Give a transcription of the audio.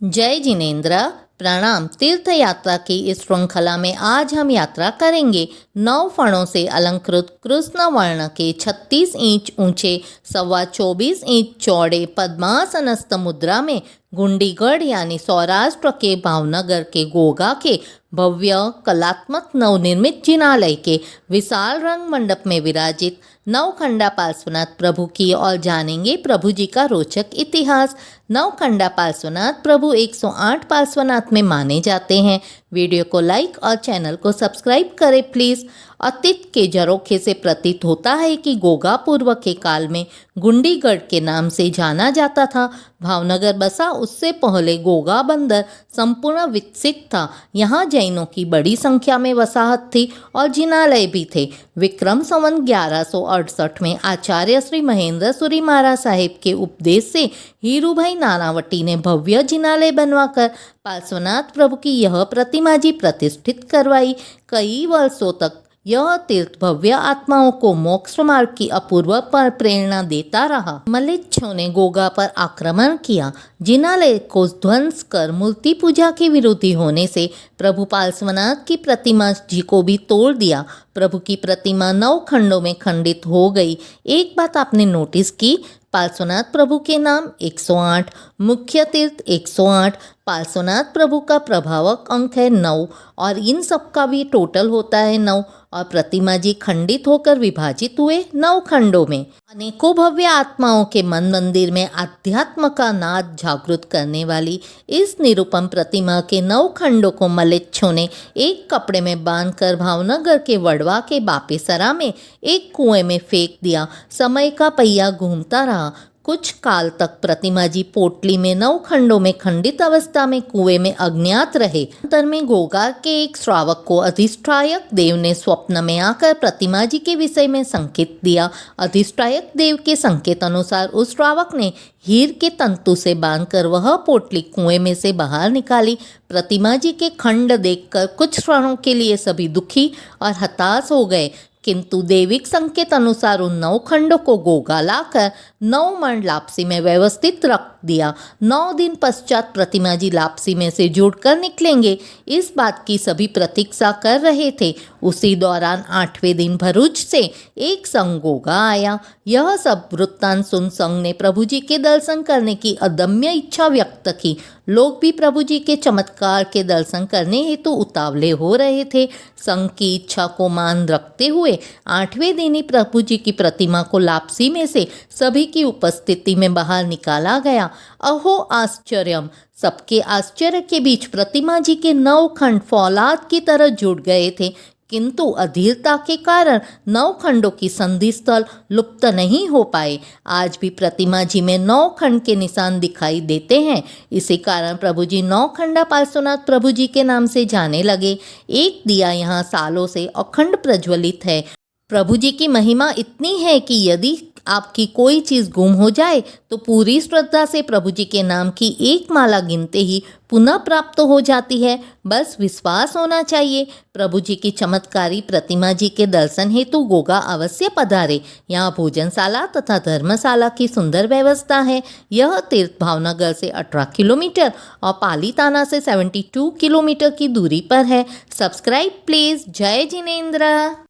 जय जिनेन्द्र। प्रणाम। तीर्थ यात्रा की इस श्रृंखला में आज हम यात्रा करेंगे 9 फणों से अलंकृत कृष्ण वर्ण के 36 इंच ऊंचे 24.25 इंच चौड़े पद्मासनस्थ मुद्रा में गुंडीगढ़ यानी सौराष्ट्र के भावनगर के गोगा के भव्य कलात्मक नवनिर्मित जिनालय के विशाल रंग मंडप में विराजित नवखंडा पार्श्वनाथ प्रभु की और जानेंगे प्रभु जी का रोचक इतिहास। नवखंडा पार्श्वनाथ प्रभु 108 पार्श्वनाथ में माने जाते हैं। वीडियो को लाइक और चैनल को सब्सक्राइब करें प्लीज़। अतीत के झरोखे से प्रतीत होता है कि गोगा पूर्व के काल में गुंडीगढ़ के नाम से जाना जाता था। भावनगर बसा उससे पहले गोगा बंदर संपूर्ण विकसित था। यहाँ जैनों की बड़ी संख्या में वसाहत थी और जिनालय भी थे। विक्रम संवत 1168 में आचार्य श्री महेंद्र सूरी महाराज साहेब के उपदेश से हीरूभाई नानावटी ने भव्य जिनालय बनवाकर पार्श्वनाथ प्रभु की यह प्रतिमा जी प्रतिष्ठित करवाई। कई वर्षों तक यह तीर्थ भव्य आत्माओं को मोक्ष मार्ग की अपूर्व प्रेरणा देता रहा। मलेच्छों ने गोगा पर आक्रमण किया। जिनालय को ध्वंस कर मूर्ति पूजा के विरोधी होने से प्रभु पार्श्वनाथ की प्रतिमा जी को भी तोड़ दिया। प्रभु की प्रतिमा 9 खंडों में खंडित हो गई। एक बात आपने नोटिस की, पार्श्वनाथ प्रभु के नाम 108, मुख्य तीर्थ 108, पार्श्वनाथ प्रभु का प्रभावक अंक है 9 और इन सब का भी टोटल होता है 9 और प्रतिमा जी खंडित होकर विभाजित हुए 9 खंडों में। अनेकों भव्य आत्माओं के मन मंदिर में अध्यात्म का नाद जागृत करने वाली इस निरुपम प्रतिमा के 9 खंडों को मलेच्छों ने एक कपड़े में बांधकर भावनगर के वड़वा के बापेसरा में एक कुएं में फेंक दिया। समय का पहिया घूमता रहा। कुछ काल तक प्रतिमा जी पोटली में 9 खंडों में खंडित अवस्था में कुएं में अज्ञात रहे। अंतर में गोगा के एक श्रावक को अधिष्ठायक देव ने स्वप्न में आकर प्रतिमा जी के विषय में संकेत दिया। अधिष्ठायक देव के संकेत अनुसार उस श्रावक ने हीर के तंतु से बांधकर वह पोटली कुएं में से बाहर निकाली। प्रतिमा जी के खंड देखकर कुछ क्षणों के लिए सभी दुखी और हताश हो गए, किंतु दैविक संकेत अनुसार उन 9 खंडों को गोगा लाकर 9 मण लापसी में व्यवस्थित रख दिया। 9 दिन पश्चात प्रतिमा जी लापसी में से जुड़कर निकलेंगे, इस बात की सभी प्रतीक्षा कर रहे थे। उसी दौरान 8वें दिन भरूच से एक संघ गोगा आया। यह सब वृत्तांत सुन संघ ने प्रभु जी के दर्शन करने की अदम्य इच्छा व्यक्त की। लोग भी प्रभु जी के चमत्कार के दर्शन करने हेतु उतावले हो रहे थे। संघ की इच्छा को मान रखते हुए 8वें दिन ही प्रभु जी की प्रतिमा को लापसी में से सभी की उपस्थिति में बाहर निकाला गया। अहो आश्चर्यम! सबके आश्चर्य के बीच प्रतिमा जी के 9 खंड फौलाद की तरह जुड़ गए थे, किंतु अधीरता के कारण 9 खंडों की संधि स्थल लुप्त नहीं हो पाए। आज भी प्रतिमा जी में 9 खंड के निशान दिखाई देते हैं। इसी कारण प्रभु जी 9 खंडा पार्श्वनाथ प्रभु जी के नाम से जाने लगे। एक दिया यहाँ सालों से अखंड प्रज्वलित है। प्रभु जी की महिमा इतनी है कि यदि आपकी कोई चीज़ गुम हो जाए तो पूरी श्रद्धा से प्रभु जी के नाम की एक माला गिनते ही पुनः प्राप्त हो जाती है। बस विश्वास होना चाहिए। प्रभु जी की चमत्कारी प्रतिमा जी के दर्शन हेतु गोगा अवश्य पधारे। यहाँ भोजनशाला तथा धर्मशाला की सुंदर व्यवस्था है। यह तीर्थ भावनगर से 18 किलोमीटर और पालीताना से 72 किलोमीटर की दूरी पर है। Subscribe please. जय जिनेन्द्र।